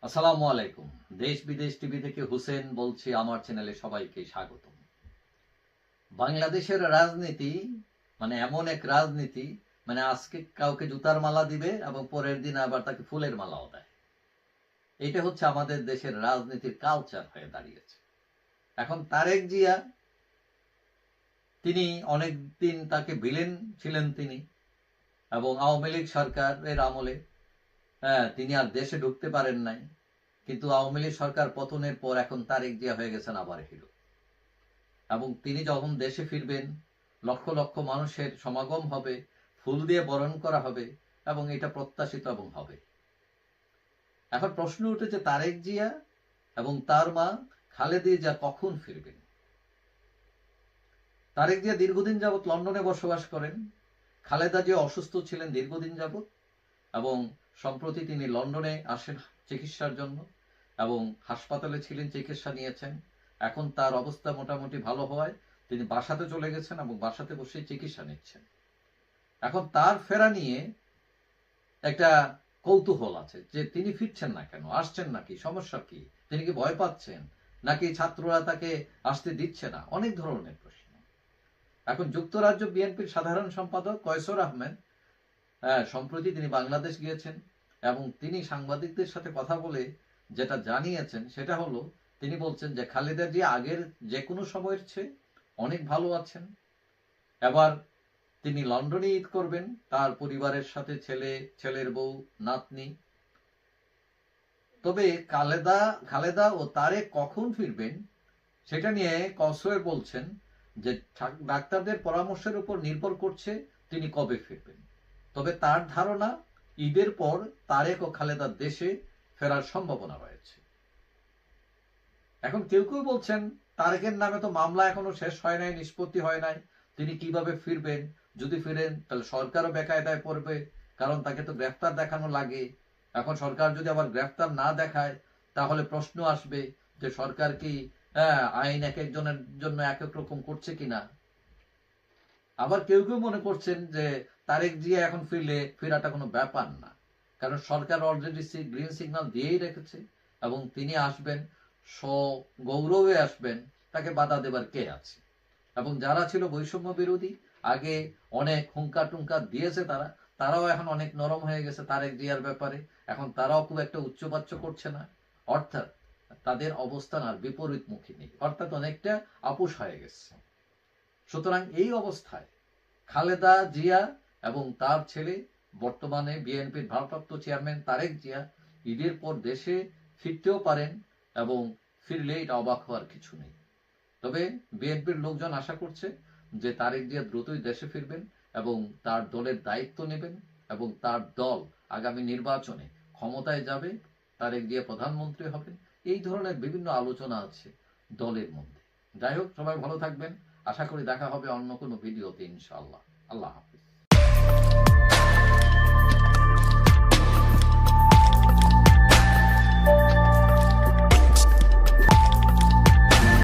আসসালামু আলাইকুম। দেশ বিদেশ টিভি থেকে হুসেন বলছি, আমার চ্যানেলে সবাইকে স্বাগতম। বাংলাদেশের রাজনীতি এমন এক রাজনীতি, আজকে কাউকে জুতার মালা দিবে এবং পরের দিন আবার তাকে ফুলের মালাও দেয়। এটা হচ্ছে আমাদের দেশের রাজনীতির কালচার হয়ে দাঁড়িয়েছে। এখন তারেক জিয়া, তিনি অনেক দিন তাকে ভিলেন ছিলেন তিনি, এবং আওয়ামী লীগ সরকারের আমলে তিনি আর দেশে ঢুকতে পারেন নাই। কিন্তু আওয়ামী লীগ সরকার পতনের পর এখন তারেক জিয়া হয়ে গেছেন আবার হিরো। এবং তিনি যখন দেশে ফিরবেন, লক্ষ লক্ষ মানুষের সমাগম হবে, ফুল দিয়ে বরণ করা হবে, এবং এটা প্রত্যাশিত এবং হবে। এখন প্রশ্ন উঠেছে, তারেক জিয়া এবং তার মা খালেদা জিয়া কখন ফিরবেন? তারেক জিয়া দীর্ঘদিন যাবৎ লন্ডনে বসবাস করেন। খালেদা জিয়া অসুস্থ ছিলেন দীর্ঘদিন যাবৎ, এবং সম্প্রতি তিনি লন্ডনে আসেন চিকিৎসার জন্য, এবং হাসপাতালে ছিলেন, চিকিৎসা নিয়েছেন। এখন তার অবস্থা মোটামুটি ভালো হওয়ায় তিনি বাসাতে চলে গেছেন এবং বাসাতে বসে চিকিৎসা নিচ্ছেন। এখন তার ফেরা নিয়ে একটা কৌতূহল আছে যে তিনি ফিরছেন না কেন, আসছেন নাকি, সমস্যা কি, তিনি কি ভয় পাচ্ছেন, নাকি ছাত্ররা তাকে আসতে দিচ্ছে না, অনেক ধরনের প্রশ্ন। এখন যুক্তরাজ্য বিএনপির সাধারণ সম্পাদক কয়সর আহমেদ সম্প্রতি তিনি বাংলাদেশ গিয়েছেন, এবং তিনি সাংবাদিকদের সাথে কথা বলে যেটা জানিয়েছেন সেটা হলো, তিনি বলছেন যে খালেদা জিয়া আগের যে কোনো সময়ের চেয়ে অনেক ভালো আছেন। এবার তিনি লন্ডনে ঈদ করবেন তার পরিবারের সাথে, ছেলের বউ, নাতনি। তবে খালেদা ও তারেক কখন ফিরবেন সেটা নিয়ে কসওয়ে বলছেন যে ডাক্তারদের পরামর্শের উপর নির্ভর করছে তিনি কবে ফিরবেন। তবে তার ধারণা, ঈদের পর তারেক ও খালেদার দেশে ফেরার সম্ভাবনা রয়েছে। এখন কেউ কেউ বলছেন, তারেকের নামে তো মামলা এখনো শেষ হয় নাই, নিষ্পত্তি হয় নাই, তিনি কিভাবে ফিরবেন? যদি ফিরেন তাহলে সরকারও বেকায়দায় পড়বে, কারণ তাকে তো গ্রেফতার দেখানো লাগে। এখন সরকার যদি আবার গ্রেফতার না দেখায়, তাহলে প্রশ্ন আসবে যে সরকার কি আইন এক একজনের জন্য এক এক রকম করছে কিনা। আবার কেউ কেউ মনে করছেন যে তারেক জিয়া এখন ফেরাটা কোনো ব্যাপার না, কারণ সরকার অলরেডি গ্রিন সিগন্যাল দিয়েই রেখেছে, এবং তিনি আসবেন, গৌরবে আসবেন, তাকে বাধা দেবার কে আছে? এবং যারা ছিল বৈষম্য বিরোধী, আগে অনেক হুঙ্কার টুঙ্কার দিয়েছে, তারাও এখন অনেক নরম হয়ে গেছে তারেক জিয়ার ব্যাপারে। এখন তারাও খুব একটা উচ্চবাচ্য করছে না, অর্থাৎ তাদের অবস্থান আর বিপরীতমুখী নেই, অর্থাৎ অনেকটা আপোষ হয়ে গেছে। সুতরাং এই অবস্থায় খালেদা জিয়া এবং তার ছেলে, বর্তমানে বিএনপির ভারপ্রাপ্ত চেয়ারম্যান তারেক জিয়া, ঈদের পর দেশে ফিরতেও পারেন, এবং ফিরলে এটা অবাক হওয়ার কিছু নেই। তবে বিএনপির লোকজন আশা করছে যে তারেক জিয়া দ্রুতই দেশে ফিরবেন এবং তার দলের দায়িত্ব নেবেন, এবং তার দল আগামী নির্বাচনে ক্ষমতায় যাবে, তারেক জিয়া প্রধানমন্ত্রী হবেন। এই ধরনের বিভিন্ন আলোচনা আছে দলের মধ্যে। যাই হোক, সবাই ভালো থাকবেন। আশা করি দেখা হবে অন্য কোনো ভিডিওতে, ইনশাআল্লাহ। আল্লাহ হাফেজ।